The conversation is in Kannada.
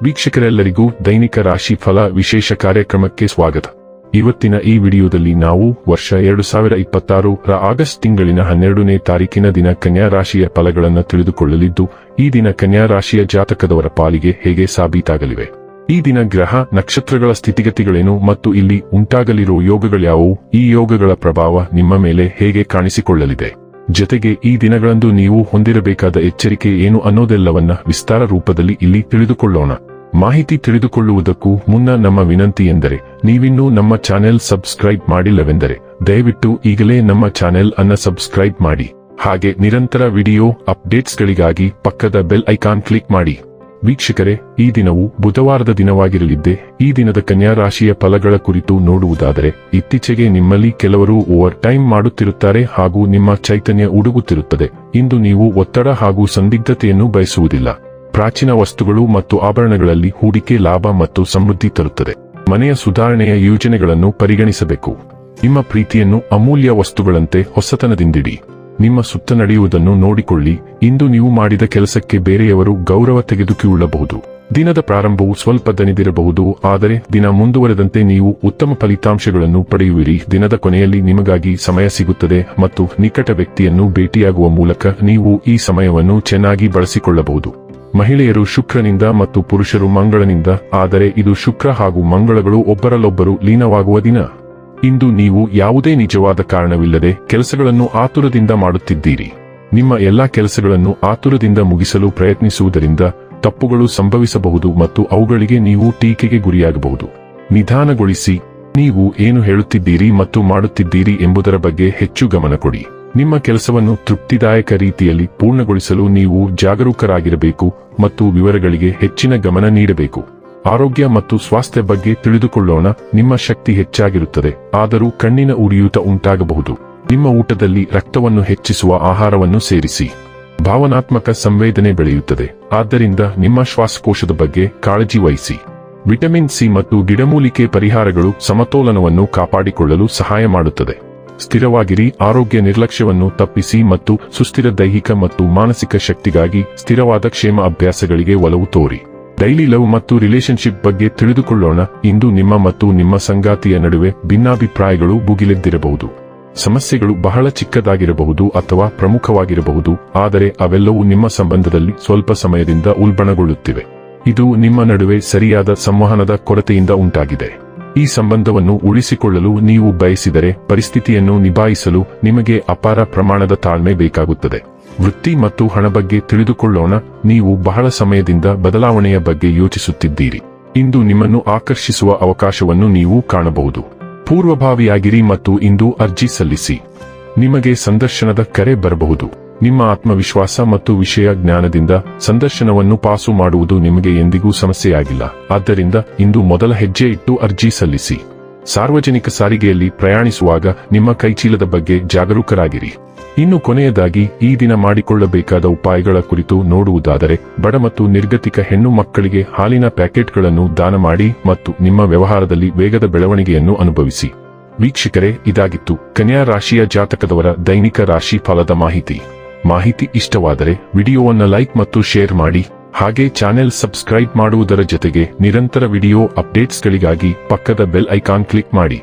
ವೀಕ್ಷಕರೆಲ್ಲರಿಗೂ ದೈನಿಕ ರಾಶಿ ಫಲ ವಿಶೇಷ ಕಾರ್ಯಕ್ರಮಕ್ಕೆ ಸ್ವಾಗತ. ಇವತ್ತಿನ ಈ ವಿಡಿಯೋದಲ್ಲಿ ನಾವು ವರ್ಷ 2026 ರ ಆಗಸ್ಟ್ ತಿಂಗಳಿನ 12ನೇ ತಾರೀಕಿನ ದಿನ ಕನ್ಯಾ ರಾಶಿಯ ಫಲಗಳನ್ನು ತಿಳಿದುಕೊಳ್ಳಲಿದ್ದು, ಈ ದಿನ ಕನ್ಯಾ ರಾಶಿಯ ಜಾತಕದವರ ಪಾಲಿಗೆ ಹೇಗೆ ಸಾಬೀತಾಗಲಿವೆ, ಈ ದಿನ ಗ್ರಹ ನಕ್ಷತ್ರಗಳ ಸ್ಥಿತಿಗತಿಗಳೇನು ಮತ್ತು ಇಲ್ಲಿ ಉಂಟಾಗಲಿರುವ ಯೋಗಗಳ್ಯಾವುವು, ಈ ಯೋಗಗಳ ಪ್ರಭಾವ ನಿಮ್ಮ ಮೇಲೆ ಹೇಗೆ ಕಾಣಿಸಿಕೊಳ್ಳಲಿದೆ, ಜೊತೆಗೆ ಈ ದಿನಗಳಂದು ನೀವು ಹೊಂದಿರಬೇಕಾದ ಎಚ್ಚರಿಕೆ ಏನು ಅನ್ನೋದೆಲ್ಲವನ್ನ ವಿಸ್ತಾರ ರೂಪದಲ್ಲಿ ಇಲ್ಲಿ ತಿಳಿದುಕೊಳ್ಳೋಣ. ಮಾಹಿತಿ ತಿಳಿದುಕೊಳ್ಳುವುದಕ್ಕೂ ಮುನ್ನ ನಮ್ಮ ವಿನಂತಿ ಎಂದರೆ, ನೀವಿನ್ನೂ ನಮ್ಮ ಚಾನೆಲ್ ಸಬ್ಸ್ಕ್ರೈಬ್ ಮಾಡಿಲ್ಲವೆಂದರೆ ದಯವಿಟ್ಟು ಈಗಲೇ ನಮ್ಮ ಚಾನೆಲ್ ಅನ್ನು ಸಬ್ಸ್ಕ್ರೈಬ್ ಮಾಡಿ. ಹಾಗೆ ನಿರಂತರ ವಿಡಿಯೋ ಅಪ್ಡೇಟ್ಸ್ಗಳಿಗಾಗಿ ಪಕ್ಕದ ಬೆಲ್ ಐಕಾನ್ ಕ್ಲಿಕ್ ಮಾಡಿ. ವೀಕ್ಷಕರೇ, ಈ ದಿನವು ಬುಧವಾರದ ದಿನವಾಗಿರಲಿದ್ದೆ. ಈ ದಿನದ ಕನ್ಯಾ ರಾಶಿಯ ಫಲಗಳ ಕುರಿತು ನೋಡುವುದಾದರೆ, ಇತ್ತೀಚೆಗೆ ನಿಮ್ಮಲ್ಲಿ ಕೆಲವರು ಓವರ್ ಟೈಮ್ ಮಾಡುತ್ತಿರುತ್ತಾರೆ ಹಾಗೂ ನಿಮ್ಮ ಚೈತನ್ಯ ಉಡುಗುತ್ತಿರುತ್ತದೆ. ಇಂದು ನೀವು ಒತ್ತಡ ಹಾಗೂ ಸಂದಿಗ್ಧತೆಯನ್ನು ಬಯಸುವುದಿಲ್ಲ. ಪ್ರಾಚೀನ ವಸ್ತುಗಳು ಮತ್ತು ಆಭರಣಗಳಲ್ಲಿ ಹೂಡಿಕೆ ಲಾಭ ಮತ್ತು ಸಮೃದ್ಧಿ ತರುತ್ತದೆ. ಮನೆಯ ಸುಧಾರಣೆಯ ಯೋಜನೆಗಳನ್ನು ಪರಿಗಣಿಸಬೇಕು. ನಿಮ್ಮ ಪ್ರೀತಿಯನ್ನು ಅಮೂಲ್ಯ ವಸ್ತುಗಳಂತೆ ಹೊಸತನದಿಂದಿಡಿ. ನಿಮ್ಮ ಸುತ್ತ ನಡೆಯುವುದನ್ನು ನೋಡಿಕೊಳ್ಳಿ. ಇಂದು ನೀವು ಮಾಡಿದ ಕೆಲಸಕ್ಕೆ ಬೇರೆಯವರು ಗೌರವ ತೆಗೆದುಕೊಳ್ಳಬಹುದು. ದಿನದ ಪ್ರಾರಂಭವು ಸ್ವಲ್ಪ ದಣಿದಿರಬಹುದು, ಆದರೆ ದಿನ ಮುಂದುವರೆದಂತೆ ನೀವು ಉತ್ತಮ ಫಲಿತಾಂಶಗಳನ್ನು ಪಡೆಯುವಿರಿ. ದಿನದ ಕೊನೆಯಲ್ಲಿ ನಿಮಗಾಗಿ ಸಮಯ ಸಿಗುತ್ತದೆ ಮತ್ತು ನಿಕಟ ವ್ಯಕ್ತಿಯನ್ನು ಭೇಟಿಯಾಗುವ ಮೂಲಕ ನೀವು ಈ ಸಮಯವನ್ನು ಚೆನ್ನಾಗಿ ಬಳಸಿಕೊಳ್ಳಬಹುದು. ಮಹಿಳೆಯರು ಶುಕ್ರನಿಂದ ಮತ್ತು ಪುರುಷರು ಮಂಗಳನಿಂದ, ಆದರೆ ಇದು ಶುಕ್ರ ಹಾಗೂ ಮಂಗಳಗಳು ಒಬ್ಬರಲ್ಲೊಬ್ಬರು ಲೀನವಾಗುವ ದಿನ. ಇಂದು ನೀವು ಯಾವುದೇ ನಿಜವಾದ ಕಾರಣವಿಲ್ಲದೆ ಕೆಲಸಗಳನ್ನು ಆತುರದಿಂದ ಮಾಡುತ್ತಿದ್ದೀರಿ. ನಿಮ್ಮ ಎಲ್ಲಾ ಕೆಲಸಗಳನ್ನು ಆತುರದಿಂದ ಮುಗಿಸಲು ಪ್ರಯತ್ನಿಸುವುದರಿಂದ ತಪ್ಪುಗಳು ಸಂಭವಿಸಬಹುದು ಮತ್ತು ಅವುಗಳಿಗೆ ನೀವು ಟೀಕೆಗೆ ಗುರಿಯಾಗಬಹುದು. ನಿಧಾನಗೊಳಿಸಿ. ನೀವು ಏನು ಹೇಳುತ್ತಿದ್ದೀರಿ ಮತ್ತು ಮಾಡುತ್ತಿದ್ದೀರಿ ಎಂಬುದರ ಬಗ್ಗೆ ಹೆಚ್ಚು ಗಮನ ಕೊಡಿ. ನಿಮ್ಮ ಕೆಲಸವನ್ನು ತೃಪ್ತಿದಾಯಕ ರೀತಿಯಲ್ಲಿ ಪೂರ್ಣಗೊಳಿಸಲು ನೀವು ಜಾಗರೂಕರಾಗಿರಬೇಕು ಮತ್ತು ವಿವರಗಳಿಗೆ ಹೆಚ್ಚಿನ ಗಮನ ನೀಡಬೇಕು. ಆರೋಗ್ಯ ಮತ್ತು ಸ್ವಾಸ್ಥ್ಯ ಬಗ್ಗೆ ತಿಳಿದುಕೊಳ್ಳೋಣ. ನಿಮ್ಮ ಶಕ್ತಿ ಹೆಚ್ಚಾಗಿರುತ್ತದೆ, ಆದರೂ ಕಣ್ಣಿನ ಉರಿಯೂತ ಉಂಟಾಗಬಹುದು. ನಿಮ್ಮ ಊಟದಲ್ಲಿ ರಕ್ತವನ್ನು ಹೆಚ್ಚಿಸುವ ಆಹಾರವನ್ನು ಸೇರಿಸಿ. ಭಾವನಾತ್ಮಕ ಸಂವೇದನೆ ಬೆಳೆಯುತ್ತದೆ, ಆದ್ದರಿಂದ ನಿಮ್ಮ ಶ್ವಾಸಕೋಶದ ಬಗ್ಗೆ ಕಾಳಜಿ ವಹಿಸಿ. ವಿಟಮಿನ್ ಸಿ ಮತ್ತು ಗಿಡಮೂಲಿಕೆ ಪರಿಹಾರಗಳು ಸಮತೋಲನವನ್ನು ಕಾಪಾಡಿಕೊಳ್ಳಲು ಸಹಾಯ ಮಾಡುತ್ತದೆ. ಸ್ಥಿರವಾಗಿರಿ. ಆರೋಗ್ಯ ನಿರ್ಲಕ್ಷ್ಯವನ್ನು ತಪ್ಪಿಸಿ ಮತ್ತು ಸುಸ್ಥಿರ ದೈಹಿಕ ಮತ್ತು ಮಾನಸಿಕ ಶಕ್ತಿಗಾಗಿ ಸ್ಥಿರವಾದ ಕ್ಷೇಮ ಅಭ್ಯಾಸಗಳಿಗೆ ಒಲವು ತೋರಿ. ಡೈಲಿ ಲವ್ ಮತ್ತು ರಿಲೇಶನ್ಶಿಪ್ ಬಗ್ಗೆ ತಿಳಿದುಕೊಳ್ಳೋಣ. ಇಂದು ನಿಮ್ಮ ಮತ್ತು ನಿಮ್ಮ ಸಂಗಾತಿಯ ನಡುವೆ ಭಿನ್ನಾಭಿಪ್ರಾಯಗಳು ಭುಗಿಲೆದ್ದಿರಬಹುದು. ಸಮಸ್ಯೆಗಳು ಬಹಳ ಚಿಕ್ಕದಾಗಿರಬಹುದು ಅಥವಾ ಪ್ರಮುಖವಾಗಿರಬಹುದು, ಆದರೆ ಅವೆಲ್ಲವೂ ನಿಮ್ಮ ಸಂಬಂಧದಲ್ಲಿ ಸ್ವಲ್ಪ ಸಮಯದಿಂದ ಉಲ್ಬಣಗೊಳ್ಳುತ್ತಿವೆ. ಇದು ನಿಮ್ಮ ನಡುವೆ ಸರಿಯಾದ ಸಂವಹನದ ಕೊರತೆಯಿಂದ ಉಂಟಾಗಿದೆ. ಈ ಸಂಬಂಧವನ್ನು ಉಳಿಸಿಕೊಳ್ಳಲು ನೀವು ಬಯಸಿದರೆ ಪರಿಸ್ಥಿತಿಯನ್ನು ನಿಭಾಯಿಸಲು ನಿಮಗೆ ಅಪಾರ ಪ್ರಮಾಣದ ತಾಳ್ಮೆ ಬೇಕಾಗುತ್ತದೆ. ವೃತ್ತಿ ಮತ್ತು ಹಣ ಬಗ್ಗೆ ತಿಳಿದುಕೊಳ್ಳೋಣ. ನೀವು ಬಹಳ ಸಮಯದಿಂದ ಬದಲಾವಣೆಯ ಬಗ್ಗೆ ಯೋಚಿಸುತ್ತಿದ್ದೀರಿ. ಇಂದು ನಿಮ್ಮನ್ನು ಆಕರ್ಷಿಸುವ ಅವಕಾಶವನ್ನು ನೀವು ಕಾಣಬಹುದು. ಪೂರ್ವಭಾವಿಯಾಗಿರಿ ಮತ್ತು ಇಂದು ಅರ್ಜಿ ಸಲ್ಲಿಸಿ. ನಿಮಗೆ ಸಂದರ್ಶನದ ಕರೆ ಬರಬಹುದು. ನಿಮ್ಮ ಆತ್ಮವಿಶ್ವಾಸ ಮತ್ತು ವಿಷಯ ಜ್ಞಾನದಿಂದ ಸಂದರ್ಶನವನ್ನು ಪಾಸು ಮಾಡುವುದು ನಿಮಗೆ ಎಂದಿಗೂ ಸಮಸ್ಯೆಯಾಗಿಲ್ಲ. ಆದ್ದರಿಂದ ಇಂದು ಮೊದಲ ಹೆಜ್ಜೆ ಇಟ್ಟು ಅರ್ಜಿ ಸಲ್ಲಿಸಿ. ಸಾರ್ವಜನಿಕ ಸಾರಿಗೆಯಲ್ಲಿ ಪ್ರಯಾಣಿಸುವಾಗ ನಿಮ್ಮ ಕೈಚೀಲದ ಬಗ್ಗೆ ಜಾಗರೂಕರಾಗಿರಿ. ಇನ್ನು ಕೊನೆಯದಾಗಿ, ಈ ದಿನ ಮಾಡಿಕೊಳ್ಳಬೇಕಾದ ಉಪಾಯಗಳ ಕುರಿತು ನೋಡುವುದಾದರೆ, ಬಡ ಮತ್ತು ನಿರ್ಗತಿಕ ಹೆಣ್ಣು ಮಕ್ಕಳಿಗೆ ಹಾಲಿನ ಪ್ಯಾಕೆಟ್ಗಳನ್ನು ದಾನ ಮಾಡಿ ಮತ್ತು ನಿಮ್ಮ ವ್ಯವಹಾರದಲ್ಲಿ ವೇಗದ ಬೆಳವಣಿಗೆಯನ್ನು ಅನುಭವಿಸಿ. ವೀಕ್ಷಕರೇ, ಇದಾಗಿತ್ತು ಕನ್ಯಾ ರಾಶಿಯ ಜಾತಕದವರ ದೈನಿಕ ರಾಶಿ ಫಲದ ಮಾಹಿತಿ ಇಷ್ಟವಾದರೆ ವಿಡಿಯೋವನ್ನು ಲೈಕ್ ಮತ್ತು ಶೇರ್ ಮಾಡಿ. ಹಾಗೆ ಚಾನೆಲ್ ಸಬ್ಸ್ಕ್ರೈಬ್ ಮಾಡುವುದರ ಜೊತೆಗೆ ನಿರಂತರ ವಿಡಿಯೋ ಅಪ್ಡೇಟ್ಸ್ಗಳಿಗಾಗಿ ಪಕ್ಕದ ಬೆಲ್ ಐಕಾನ್ ಕ್ಲಿಕ್ ಮಾಡಿ.